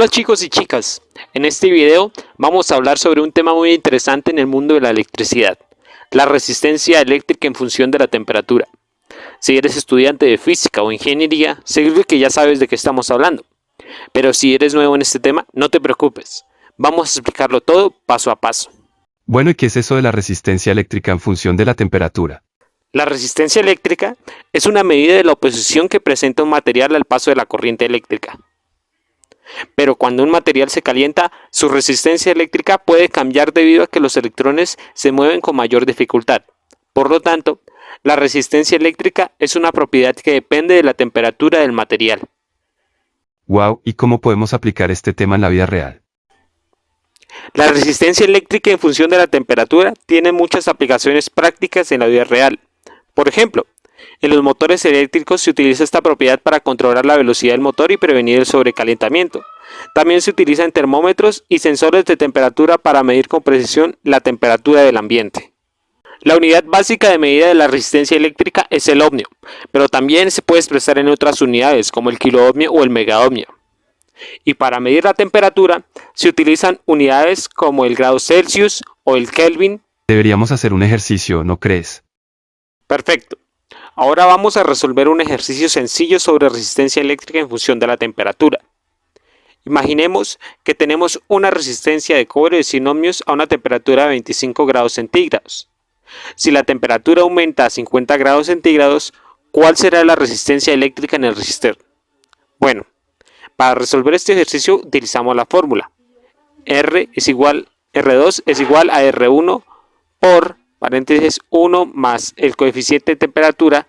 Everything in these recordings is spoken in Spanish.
Hola chicos y chicas, en este video vamos a hablar sobre un tema muy interesante en el mundo de la electricidad, la resistencia eléctrica en función de la temperatura. Si eres estudiante de física o ingeniería, seguro que ya sabes de qué estamos hablando. Pero si eres nuevo en este tema, no te preocupes, vamos a explicarlo todo paso a paso. Bueno, ¿y qué es eso de la resistencia eléctrica en función de la temperatura? La resistencia eléctrica es una medida de la oposición que presenta un material al paso de la corriente eléctrica. Pero cuando un material se calienta, su resistencia eléctrica puede cambiar debido a que los electrones se mueven con mayor dificultad. Por lo tanto, la resistencia eléctrica es una propiedad que depende de la temperatura del material. Wow, ¿y cómo podemos aplicar este tema en la vida real? La resistencia eléctrica en función de la temperatura tiene muchas aplicaciones prácticas en la vida real. Por ejemplo, en los motores eléctricos se utiliza esta propiedad para controlar la velocidad del motor y prevenir el sobrecalentamiento. También se utilizan termómetros y sensores de temperatura para medir con precisión la temperatura del ambiente. La unidad básica de medida de la resistencia eléctrica es el ohmio, pero también se puede expresar en otras unidades como el kiloohmio o el megaohmio. Y para medir la temperatura se utilizan unidades como el grado Celsius o el Kelvin. Deberíamos hacer un ejercicio, ¿no crees? Perfecto. Ahora vamos a resolver un ejercicio sencillo sobre resistencia eléctrica en función de la temperatura. Imaginemos que tenemos una resistencia de cobre de 100 ohmios a una temperatura de 25 grados centígrados. Si la temperatura aumenta a 50 grados centígrados, ¿cuál será la resistencia eléctrica en el resistor? Bueno, para resolver este ejercicio utilizamos la fórmula. R2 es igual a R1 por paréntesis 1 más el coeficiente de temperatura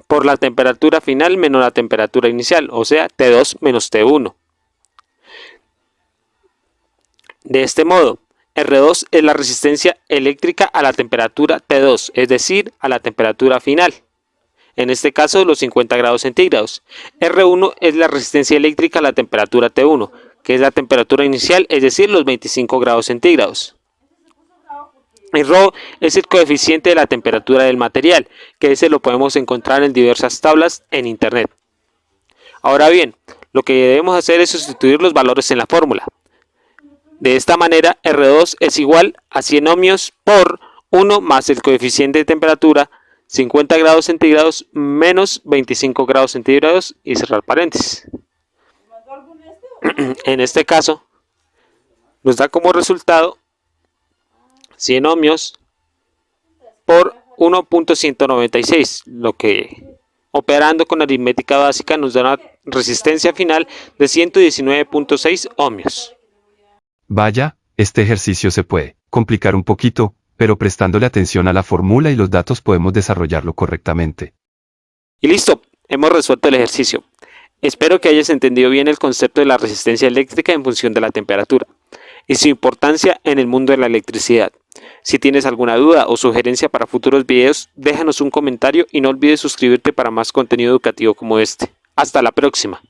por la temperatura final menos la temperatura inicial, o sea, T2 menos T1. De este modo, R2 es la resistencia eléctrica a la temperatura T2, es decir, a la temperatura final. En este caso, los 50 grados centígrados. R1 es la resistencia eléctrica a la temperatura T1, que es la temperatura inicial, es decir, los 25 grados centígrados. Y ρ es el coeficiente de la temperatura del material, que ese lo podemos encontrar en diversas tablas en internet. Ahora bien, lo que debemos hacer es sustituir los valores en la fórmula. De esta manera, R2 es igual a 100 ohmios por 1 más el coeficiente de temperatura, 50 grados centígrados menos 25 grados centígrados y cerrar paréntesis. En este caso, nos da como resultado 100 ohmios por 1.196, lo que operando con aritmética básica nos da una resistencia final de 119.6 ohmios. Vaya, este ejercicio se puede complicar un poquito, pero prestándole atención a la fórmula y los datos podemos desarrollarlo correctamente. Y listo, hemos resuelto el ejercicio. Espero que hayas entendido bien el concepto de la resistencia eléctrica en función de la temperatura y su importancia en el mundo de la electricidad. Si tienes alguna duda o sugerencia para futuros videos, déjanos un comentario y no olvides suscribirte para más contenido educativo como este. Hasta la próxima.